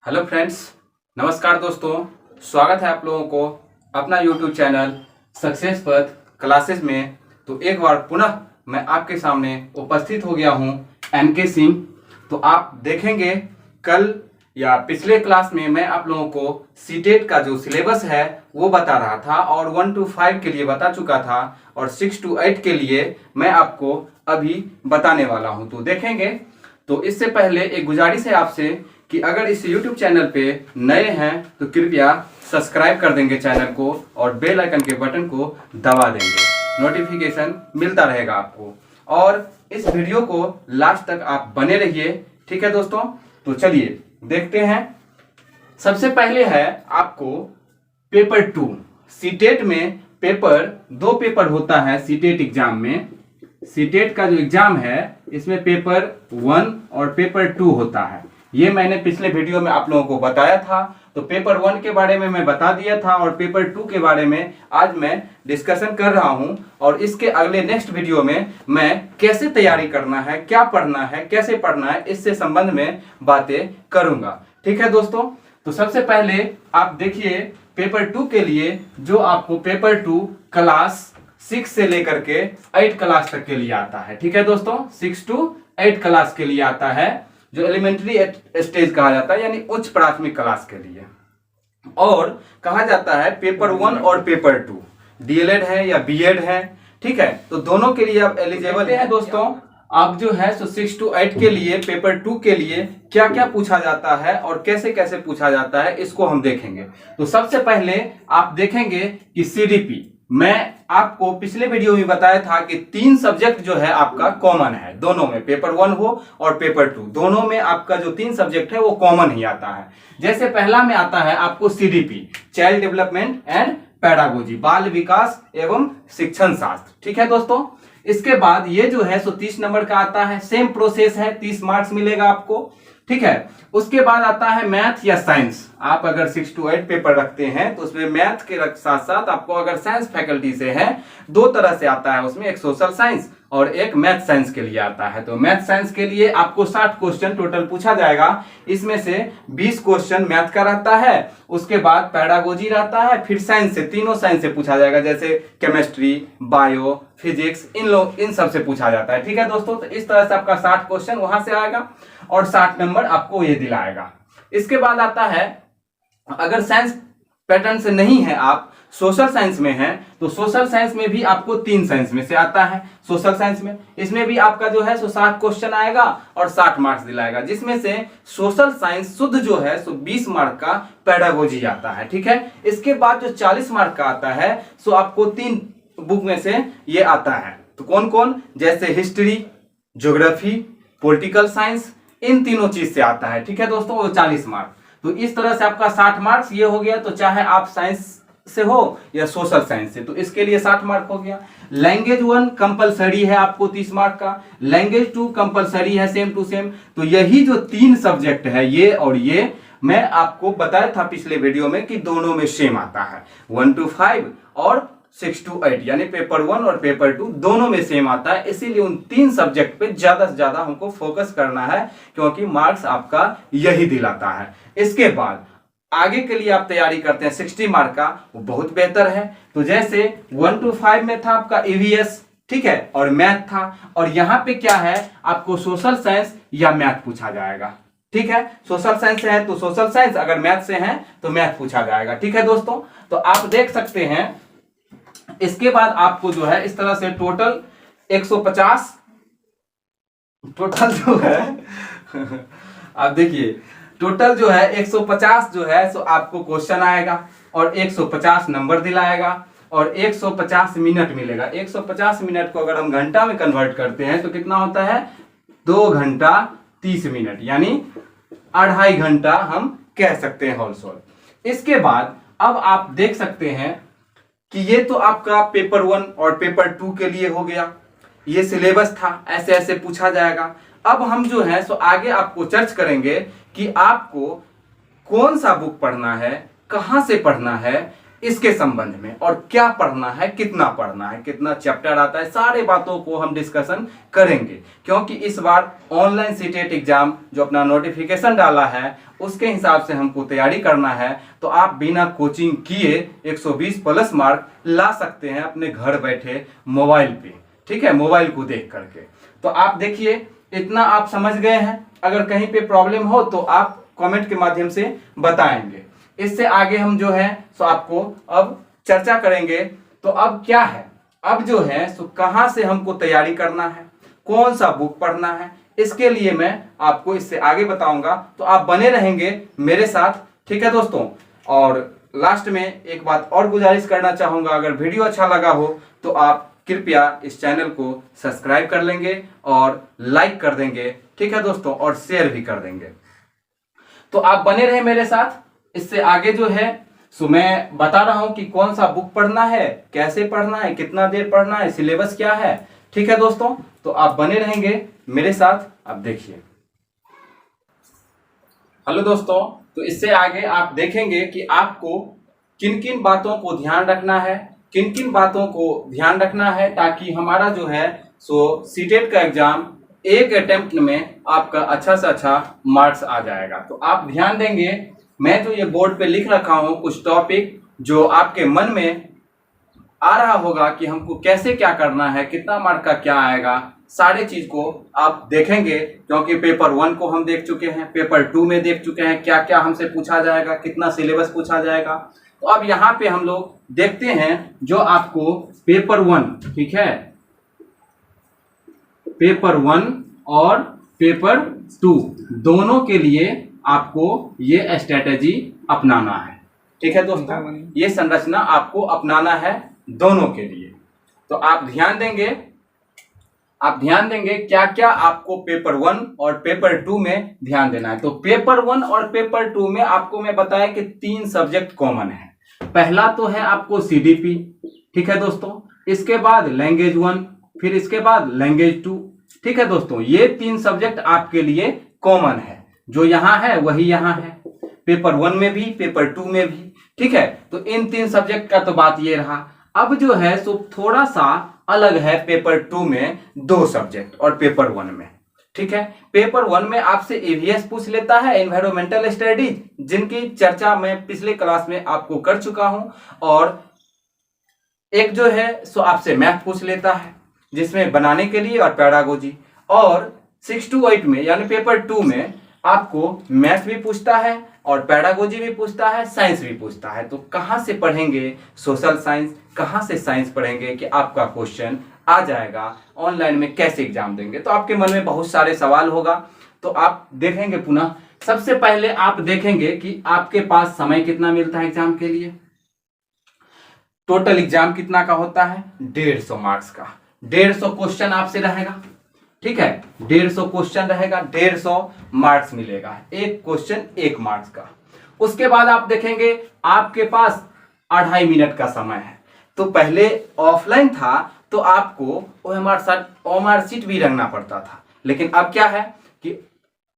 Hello friends, नमस्कार दोस्तों। स्वागत है आप लोगों को अपना यूट्यूब चैनल सक्सेस पथ क्लासेस में। तो एक बार पुनः मैं आपके सामने उपस्थित हो गया हूं, एनके सिंह। तो आप देखेंगे कल या पिछले क्लास में मैं आप लोगों को सीटेट का जो सिलेबस है वो बता रहा था और 1 to 5 के लिए बता चुका था और 6 to 8 के लिए मैं आपको अभी बताने वाला हूं। तो देखेंगे। तो इससे पहले एक गुजारिश है आपसे कि अगर इस YouTube चैनल पे नए हैं तो कृपया सब्सक्राइब कर देंगे चैनल को और बेल आइकन के बटन को दबा देंगे, नोटिफिकेशन मिलता रहेगा आपको। और इस वीडियो को लास्ट तक आप बने रहिए, ठीक है दोस्तों। तो चलिए देखते हैं। सबसे पहले है आपको पेपर 2। सीटेट में दो पेपर होता है सीटेट एग्जाम में। सीटेट का जो एग्जाम है इसमें पेपर 1 और पेपर 2 होता है। ये मैंने पिछले वीडियो में आप लोगों को बताया था। तो पेपर 1 के बारे में मैं बता दिया था और पेपर 2 के बारे में आज मैं डिस्कशन कर रहा हूं। और इसके अगले नेक्स्ट वीडियो में मैं कैसे तैयारी करना है, क्या पढ़ना है, कैसे पढ़ना है, इससे संबंध में बातें करूंगा, ठीक है दोस्तों। तो सबसे पहले आप देखिए पेपर 2 के लिए जो आपको पेपर 2 क्लास 6 से लेकर के 8 क्लास तक के लिए आता है, ठीक है दोस्तों। 6 to 8 क्लास के लिए आता है, जो एलिमेंट्री स्टेज कहा जाता है, यानी उच्च प्राथमिक क्लास के लिए। और कहा जाता है पेपर 1 और पेपर 2 डीएलएड है या बीएड है, ठीक है। तो दोनों के लिए आप एलिजिबल हैं दोस्तों। आप जो है 6 to 8 के लिए पेपर 2 के लिए क्या क्या पूछा जाता है और कैसे कैसे पूछा जाता है इसको हम देखेंगे। तो सबसे पहले आप देखेंगे कि सीडीपी। मैं आपको पिछले वीडियो में बताया था कि 3 सब्जेक्ट जो है आपका कॉमन है दोनों में, पेपर 1 हो और पेपर 2 दोनों में आपका जो 3 सब्जेक्ट है वो कॉमन ही आता है। जैसे पहला में आता है आपको CDP, child development and pedagogy, बाल विकास एवं शिक्षण शास्त्र, ठीक है दोस्तों। इसके बाद ये जो है 30 नंबर का आता है, सेम प्रोसेस है, 30 मार्क्स मिलेगा आपको, ठीक है। उसके बाद आता है मैथ या साइंस। आप अगर 6 to 8 पेपर रखते हैं तो उसमें मैथ के साथ साथ आपको अगर साइंस फैकल्टी से है 2 तरह से आता है उसमें, एक सोशल साइंस और एक मैथ साइंस के लिए आता है। तो मैथ साइंस के लिए आपको 60 क्वेश्चन टोटल पूछा जाएगा। इसमें से 20 क्वेश्चन मैथ का रहता है, उसके बाद पैडागोजी रहता है, फिर साइंस से, तीनों साइंस से पूछा जाएगा, जैसे केमिस्ट्री, बायो, फिजिक्स, इन सब से पूछा जाता है, ठीक है दोस्तों। तो इस तरह से आपका 60 क्वेश्चन वहां से आएगा और 60 नंबर आपको ये दिलाएगा। इसके बाद आता है अगर साइंस पैटर्न से नहीं है, आप सोशल साइंस में हैं, तो सोशल साइंस में भी आपको 3 साइंस में से आता है। सोशल साइंस में इसमें भी आपका जो है 60 क्वेश्चन आएगा और 60 मार्क्स दिलाएगा, जिसमें से सोशल साइंस शुद्ध जो है 20 मार्क का पैडागोजी आता है, ठीक है। इसके बाद जो 40 मार्क का आता है सो आपको 3 बुक में से ये आता है। तो कौन कौन, जैसे हिस्ट्री, ज्योग्राफी, पॉलिटिकल साइंस, इन तीनों चीज से आता है, ठीक है दोस्तों, वो 40 मार्क। तो इस तरह से आपका 60 मार्क्स ये हो गया। तो चाहे आप साइंस से हो या सोशल साइंस से, तो इसके लिए 60 मार्क हो गया। लैंग्वेज 1 कंपलसरी है आपको 30 मार्क का, लैंग्वेज 2 कंपलसरी है, सेम टू सेम। तो यही जो 3 सब्जेक्ट है ये और ये मैं आपको बताया था पिछले वीडियो में कि दोनों में सेम आता है। 1 to 5 और 6 to 8 यानी पेपर 1 और पेपर 2 दोनों में सेम आता है। इसीलिए उन 3 सब्जेक्ट पे ज्यादा से ज्यादा हमको फोकस करना है, क्योंकि मार्क्स आपका यही दिलाता है। इसके बाद आगे के लिए आप तैयारी करते हैं 60 मार्क का, वो बहुत बेहतर है। तो जैसे 1 to 5 में था आपका ईवीएस, ठीक है, और मैथ था। और यहाँ पे क्या है, आपको सोशल साइंस या मैथ पूछा जाएगा, ठीक है। सोशल साइंस से है तो सोशल साइंस, अगर मैथ से है तो मैथ पूछा जाएगा, ठीक है दोस्तों। तो आप देख सकते हैं। इसके बाद आपको जो है इस तरह से टोटल 150 टोटल जो है आप देखिए टोटल जो है 150 जो है सो आपको क्वेश्चन आएगा और 150 नंबर दिलाएगा और 150 मिनट मिलेगा। 150 मिनट को अगर हम घंटा में कन्वर्ट करते हैं तो कितना होता है, 2 घंटा 30 मिनट, यानी 2.5 घंटा हम कह सकते हैं होल सोल। इसके बाद अब आप देख सकते हैं कि ये तो आपका पेपर 1 और पेपर 2 के लिए हो गया, ये सिलेबस था, ऐसे ऐसे पूछा जाएगा। अब हम जो है सो आगे आपको चर्च करेंगे कि आपको कौन सा बुक पढ़ना है, कहां से पढ़ना है, इसके संबंध में, और क्या पढ़ना है, कितना चैप्टर आता है, सारे बातों को हम डिस्कशन करेंगे। क्योंकि इस बार ऑनलाइन सीटेट एग्जाम जो अपना नोटिफिकेशन डाला है उसके हिसाब से हमको तैयारी करना है। तो आप बिना कोचिंग किए 120 प्लस मार्क ला सकते हैं अपने घर बैठे मोबाइल पे, ठीक है, मोबाइल को देख करके। तो आप देखिए, इतना आप समझ गए हैं। अगर कहीं पे प्रॉब्लम हो तो आप कमेंट के माध्यम से बताएंगे। इससे आगे हम जो है सो आपको अब चर्चा करेंगे। तो अब क्या है, अब जो है सो कहां से हमको तैयारी करना है, कौन सा बुक पढ़ना है, इसके लिए मैं आपको इससे आगे बताऊंगा। तो आप बने रहेंगे मेरे साथ, ठीक है दोस्तों। और लास्ट में एक बात और गुजारिश करना चाहूंगा, अगर वीडियो अच्छा लगा हो तो आप कृपया इस चैनल को सब्सक्राइब कर लेंगे और लाइक कर देंगे, ठीक है दोस्तों, और शेयर भी कर देंगे। तो आप बने रहे मेरे साथ। इससे आगे जो है सो मैं बता रहा हूं कि कौन सा बुक पढ़ना है, कैसे पढ़ना है, कितना देर पढ़ना है, सिलेबस क्या है, ठीक है दोस्तों। तो आप बने रहेंगे मेरे साथ। अब देखिए, हेलो दोस्तों, तो इससे आगे आप देखेंगे कि आपको किन किन बातों को ध्यान रखना है, किन किन बातों को ध्यान रखना है, ताकि हमारा जो है सो सीटेट का एग्जाम एक अटेम्प्ट में आपका अच्छा से अच्छा मार्क्स आ जाएगा। तो आप ध्यान देंगे, मैं जो ये बोर्ड पे लिख रखा हूं कुछ टॉपिक जो आपके मन में आ रहा होगा कि हमको कैसे क्या करना है, कितना मार्क का क्या आएगा, सारे चीज को आप देखेंगे। क्योंकि पेपर 1 को हम देख चुके हैं, पेपर 2 में देख चुके हैं क्या क्या हमसे पूछा जाएगा, कितना सिलेबस पूछा जाएगा। तो अब यहाँ पे हम लोग देखते हैं जो आपको पेपर 1, ठीक है, पेपर 1 और पेपर 2 दोनों के लिए आपको ये स्ट्रेटेजी अपनाना है, ठीक है दोस्तों। ये संरचना आपको अपनाना है दोनों के लिए। तो आप ध्यान देंगे क्या क्या आपको पेपर 1 और पेपर 2 में ध्यान देना है। तो पेपर 1 और पेपर 2 में आपको मैं बताया कि 3 सब्जेक्ट कॉमन है। पहला तो है आपको सीडीपी, ठीक है दोस्तों, इसके बाद लैंग्वेज 1, फिर इसके बाद लैंग्वेज 2, ठीक है दोस्तों। ये 3 सब्जेक्ट आपके लिए कॉमन है, जो यहां है वही यहां है, पेपर 1 में भी, पेपर 2 में भी, ठीक है। तो इन 3 सब्जेक्ट का तो बात ये रहा। अब जो है सो थोड़ा सा अलग है पेपर 2 में 2 सब्जेक्ट और पेपर 1 में, ठीक है। पेपर 1 में आपसे ईवीएस पूछ लेता है, एनवायरमेंटल स्टडीज, जिनकी चर्चा मैं पिछले क्लास में आपको कर चुका हूं। और एक जो है सो आपसे मैथ पूछ लेता है, जिसमें बनाने के लिए और पैडागोजी। और 6 to 8 में यानी पेपर 2 में आपको मैथ भी पूछता है और पैडागोजी भी पूछता है, साइंस भी पूछता है। तो कहां से पढ़ेंगे सोशल साइंस, कहां से साइंस पढ़ेंगे कि आपका क्वेश्चन आ जाएगा, ऑनलाइन में कैसे एग्जाम देंगे। तो आपके मन में बहुत सारे सवाल होगा। तो आप देखेंगे पुनः, सबसे पहले आप देखेंगे कि आपके पास समय कितना मिलता है एग्जाम के लिए। टोटल एग्जाम कितना का होता है, 150 मार्क्स का। 150 क्वेश्चन आपसे रहेगा, ठीक है, 150 क्वेश्चन रहेगा, 150 मार्क्स मिलेगा, एक क्वेश्चन 1 मार्क्स का। उसके बाद आप देखेंगे आपके पास 2.5 मिनट का समय है। तो पहले ऑफलाइन था तो आपको ओएमआर शीट भी रंगना पड़ता था, लेकिन अब क्या है कि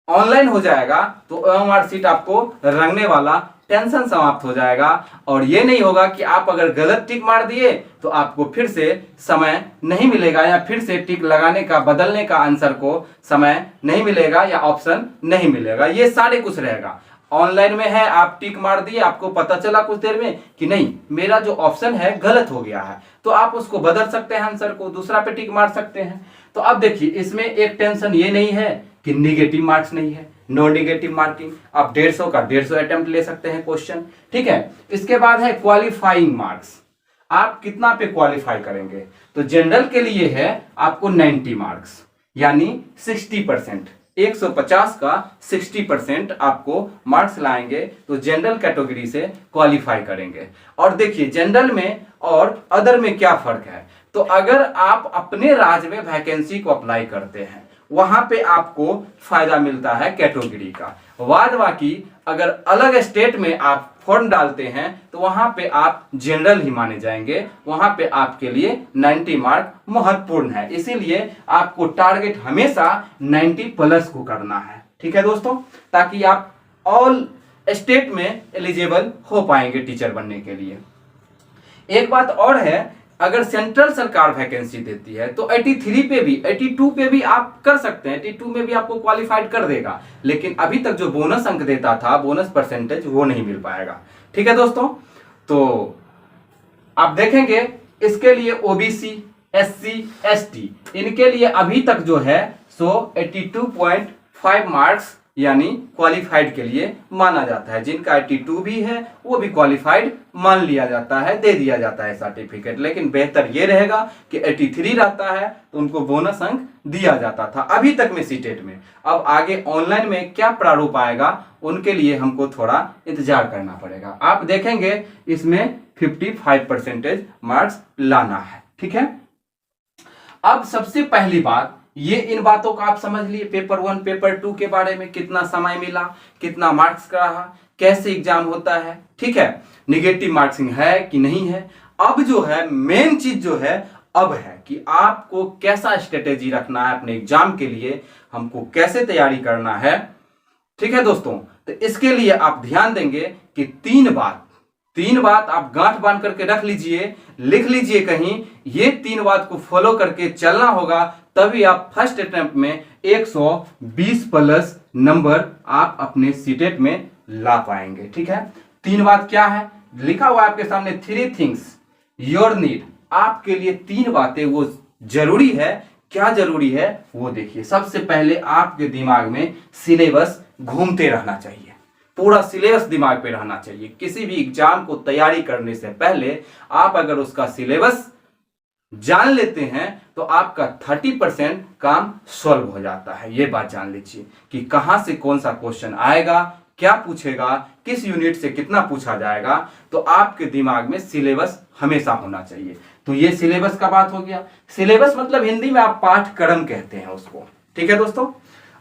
ऑनलाइन हो जाएगा तो ओएमआर शीट आपको रंगने वाला टेंशन समाप्त हो जाएगा। और ये नहीं होगा कि आप अगर गलत टिक मार दिए तो आपको फिर से समय नहीं मिलेगा, या फिर से टिक लगाने का, बदलने का आंसर को समय नहीं मिलेगा या ऑप्शन नहीं मिलेगा। ये सारे कुछ रहेगा। ऑनलाइन में है, आप टिक मार दिए, आपको पता चला कुछ देर में कि नहीं मेरा जो ऑप्शन है गलत हो गया है, तो आप उसको बदल सकते हैं, आंसर को दूसरा पे टिक मार सकते हैं। तो अब देखिए, इसमें एक टेंशन ये नहीं है कि निगेटिव मार्क्स नहीं है, नो नेगेटिव मार्किंग। आप 150 का 150 अटेम्प्ट ले सकते हैं क्वेश्चन, ठीक है। इसके बाद है क्वालिफाइंग मार्क्स, आप कितना पे क्वालिफाई करेंगे। तो जनरल के लिए है आपको 90 मार्क्स यानी 60%, 150 का 60% आपको मार्क्स लाएंगे तो जनरल कैटेगरी से क्वालिफाई करेंगे। और देखिए जनरल में और अदर में क्या फर्क है। तो अगर आप अपने राज्य में वैकेंसी को अप्लाई करते हैं, वहां पे आपको फायदा मिलता है कैटेगरी का। बाद बाकी अगर अलग स्टेट में आप फॉर्म डालते हैं तो वहां पे आप जनरल ही माने जाएंगे, वहां पे आपके लिए 90 मार्क महत्वपूर्ण है। इसीलिए आपको टारगेट हमेशा 90 प्लस को करना है, ठीक है दोस्तों, ताकि आप ऑल स्टेट में एलिजिबल हो पाएंगे टीचर बनने के लिए। एक बात और है, अगर सेंट्रल सरकार वैकेंसी देती है तो 83 पे भी 82 पे भी आप कर सकते हैं, 82 में भी आपको क्वालिफाइड कर देगा, लेकिन अभी तक जो बोनस अंक देता था, बोनस परसेंटेज, वो नहीं मिल पाएगा। ठीक है दोस्तों, तो आप देखेंगे इसके लिए ओबीसी, एससी, एसटी, इनके लिए अभी तक जो है सो 82.5 मार्क्स यानी क्वालिफाइड के लिए माना जाता है। जिनका 82 भी है वो भी क्वालिफाइड मान लिया जाता है, दे दिया जाता है सर्टिफिकेट। लेकिन बेहतर ये रहेगा कि 83 रहता है तो उनको बोनस अंक दिया जाता था अभी तक में सीटेट में। अब आगे ऑनलाइन में क्या प्रारूप आएगा उनके लिए हमको थोड़ा इंतजार करना पड़ेगा। आप देखेंगे इसमें 55% मार्क्स लाना है। ठीक है, अब सबसे पहली बात, ये इन बातों का आप समझ लिए, पेपर 1 पेपर 2 के बारे में, कितना समय मिला, कितना मार्क्स का रहा, कैसे एग्जाम होता है। ठीक है, निगेटिव मार्क्सिंग है कि नहीं है। अब जो है मेन चीज जो है अब है कि आपको कैसा स्ट्रेटेजी रखना है अपने एग्जाम के लिए, हमको कैसे तैयारी करना है। ठीक है दोस्तों, तो इसके लिए आप ध्यान देंगे कि तीन बात आप गांठ बांध करके रख लीजिए, लिख लीजिए कहीं, ये 3 बात को फॉलो करके चलना होगा, तभी आप फर्स्ट अटेम्प्ट में 120 प्लस नंबर आप अपने सीटेट में ला पाएंगे। ठीक है, 3 बात क्या है, लिखा हुआ है आपके सामने, 3 थिंग्स योर नीड। आपके लिए 3 बातें वो जरूरी है। क्या जरूरी है वो देखिए। सबसे पहले आपके दिमाग में सिलेबस घूमते रहना चाहिए, पूरा सिलेबस दिमाग पे रहना चाहिए। किसी भी एग्जाम को तैयारी करने से पहले आप अगर उसका सिलेबस जान लेते हैं तो आपका 30% काम सॉल्व हो जाता है। ये बात जान लीजिए कि कहां से कौन सा क्वेश्चन आएगा, क्या पूछेगा, किस यूनिट से कितना पूछा जाएगा, तो आपके दिमाग में सिलेबस हमेशा होना चाहिए। तो ये सिलेबस का बात हो गया। सिलेबस मतलब हिंदी में आप पाठ्यक्रम कहते हैं उसको। ठीक है दोस्तों,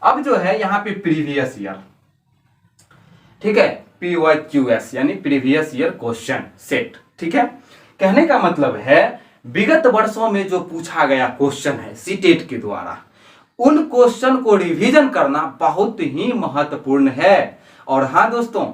अब जो है यहाँ पे प्रीवियस ईयर, ठीक है, PYQS यानी प्रीवियस ईयर क्वेश्चन सेट। ठीक है, कहने का मतलब है विगत वर्षों में जो पूछा गया क्वेश्चन है सीटेट के द्वारा, उन क्वेश्चन को रिवीजन करना बहुत ही महत्वपूर्ण है। और हाँ दोस्तों,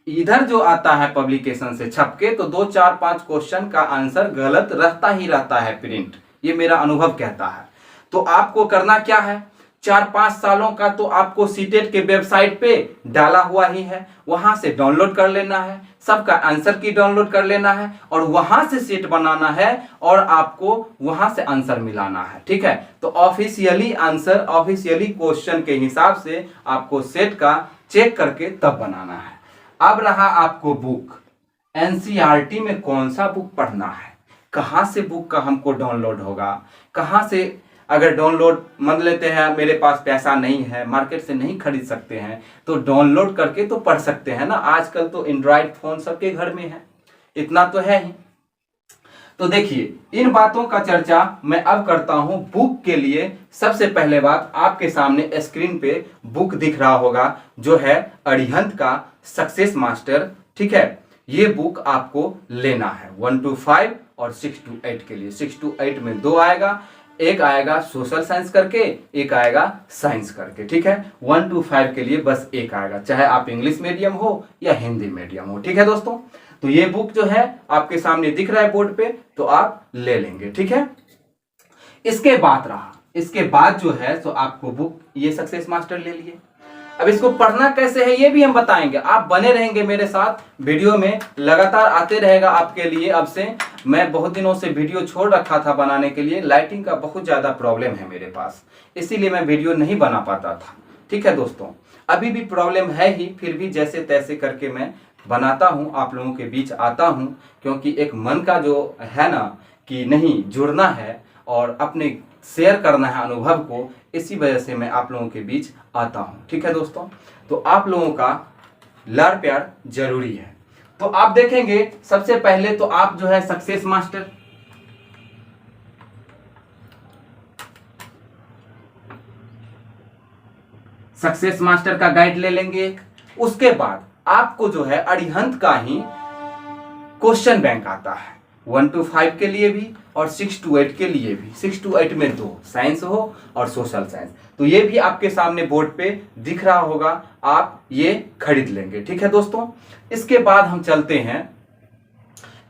इधर जो आता है पब्लिकेशन से छपके तो 2, 4, 5 क्वेश्चन का आंसर गलत रहता है प्रिंट, ये मेरा अनुभव कहता है। तो आपको करना क्या है, 4-5 सालों का तो आपको सीटेट के वेबसाइट पे डाला हुआ ही है, वहां से डाउनलोड कर लेना है, सबका आंसर की डाउनलोड कर लेना है और वहां से सेट बनाना है और आपको वहां से आंसर मिलाना है। ठीक है, तो ऑफिशियली आंसर, ऑफिशियली क्वेश्चन के हिसाब से आपको सेट का चेक करके तब बनाना है। अब रहा आपको बुक, एनसीईआरटी में कौन सा बुक पढ़ना है, कहां से बुक का हमको डाउनलोड होगा, कहां से, अगर डाउनलोड मान लेते हैं मेरे पास पैसा नहीं है, मार्केट से नहीं खरीद सकते हैं, तो डाउनलोड करके तो पढ़ सकते हैं ना। आजकल तो एंड्रॉइड फोन सबके घर में है, इतना तो है ही। तो देखिए, इन बातों का चर्चा मैं अब करता हूं बुक के लिए। सबसे पहले बात, आपके सामने स्क्रीन पे बुक दिख रहा होगा जो है अरिहंत का सक्सेस मास्टर। ठीक है, ये बुक आपको लेना है 1 to 5 और 6 to 8 के लिए। 6 to 8 में 2 आएगा, एक आएगा सोशल साइंस करके, एक आएगा साइंस करके। ठीक है, 1 to 5 के लिए बस एक आएगा, चाहे आप इंग्लिश मीडियम हो या हिंदी मीडियम हो। ठीक है दोस्तों, तो ये बुक जो है आपके सामने दिख रहा है बोर्ड पे, तो आप ले लेंगे। ठीक है, इसके बाद जो है तो आपको बुक ये सक्सेस मास्टर ले लिए। अब इसको पढ़ना कैसे है ये भी हम बताएंगे, आप बने रहेंगे मेरे साथ, वीडियो में लगातार आते रहेगा आपके लिए। अब से मैं बहुत दिनों से वीडियो छोड़ रखा था बनाने के लिए, लाइटिंग का बहुत ज्यादा प्रॉब्लम है मेरे पास, इसीलिए मैं वीडियो नहीं बना पाता था। ठीक है दोस्तों, अभी भी प्रॉब्लम है ही, फिर भी जैसे तैसे करके मैं बनाता हूं, आप लोगों के बीच आता हूं, क्योंकि एक मन का जो है ना कि नहीं जुड़ना है और अपने शेयर करना है अनुभव को, इसी वजह से मैं आप लोगों के बीच आता हूं। ठीक है दोस्तों, तो आप लोगों का लाड़ प्यार जरूरी है। तो आप देखेंगे सबसे पहले तो आप जो है सक्सेस मास्टर का गाइड ले लेंगे। उसके बाद आपको जो है अरिहंत का ही क्वेश्चन बैंक आता है 1 to 5 के लिए भी और 6 to 8 के लिए भी। 6 to 8 में 2 साइंस हो और सोशल साइंस, तो ये भी आपके सामने बोर्ड पे दिख रहा होगा, आप ये खरीद लेंगे। ठीक है दोस्तों, इसके बाद हम चलते हैं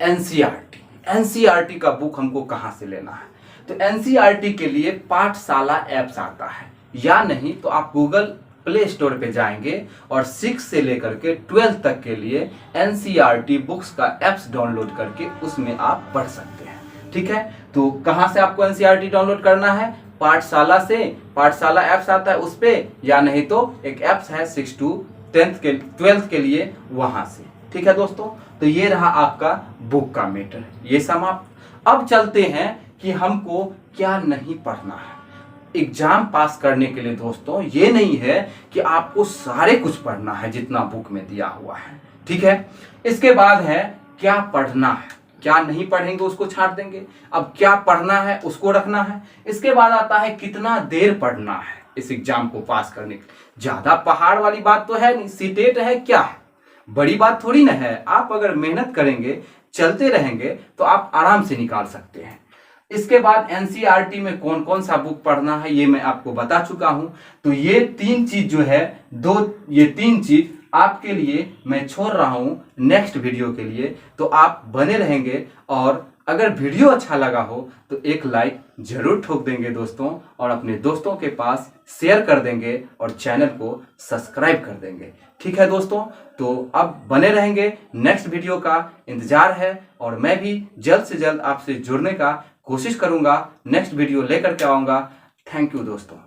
एनसीईआरटी। एनसीईआरटी का बुक हमको कहाँ से लेना है। तो एनसीईआरटी के लिए पाठशाला ऐप्स आता है, या नहीं तो आप गूगल प्ले स्टोर पे जाएंगे और 6 से लेकर के 12 तक के लिए एनसीईआरटी बुक्स का ऐप्स डाउनलोड करके उसमें आप पढ़ सकते हैं। ठीक है, तो कहाँ से आपको एनसीईआरटी डाउनलोड करना है, पाठशाला से, पाठशाला ऐप्स आता है उस पे, या नहीं तो एक ऐप्स है 6 to 12th के लिए, वहां से। ठीक है दोस्तों, तो ये रहा आपका बुक का मैटर, ये समाप्त। अब चलते हैं कि हमको क्या नहीं पढ़ना है एग्जाम पास करने के लिए। दोस्तों ये नहीं है कि आपको सारे कुछ पढ़ना है जितना बुक में दिया हुआ है। ठीक है, इसके बाद है क्या पढ़ना है, क्या नहीं पढ़ेंगे उसको छांट देंगे, अब क्या पढ़ना है उसको रखना है। इसके बाद आता है कितना देर पढ़ना है इस एग्जाम को पास करने के लिए। ज्यादा पहाड़ वाली बात तो है नहीं, सीटेट है, क्या है, बड़ी बात थोड़ी ना है। आप अगर मेहनत करेंगे, चलते रहेंगे तो आप आराम से निकाल सकते हैं। इसके बाद एनसीईआरटी में कौन कौन सा बुक पढ़ना है ये मैं आपको बता चुका हूं। तो ये 3 चीज जो है, ये 3 चीज आपके लिए मैं छोड़ रहा हूं नेक्स्ट वीडियो के लिए। तो आप बने रहेंगे, और अगर वीडियो अच्छा लगा हो तो एक लाइक जरूर ठोक देंगे दोस्तों, और अपने दोस्तों के पास शेयर कर देंगे और चैनल को सब्सक्राइब कर देंगे। ठीक है दोस्तों, तो अब बने रहेंगे, नेक्स्ट वीडियो का इंतजार है, और मैं भी जल्द से जल्द आपसे जुड़ने का कोशिश करूंगा, नेक्स्ट वीडियो लेकर के आऊंगा। थैंक यू दोस्तों।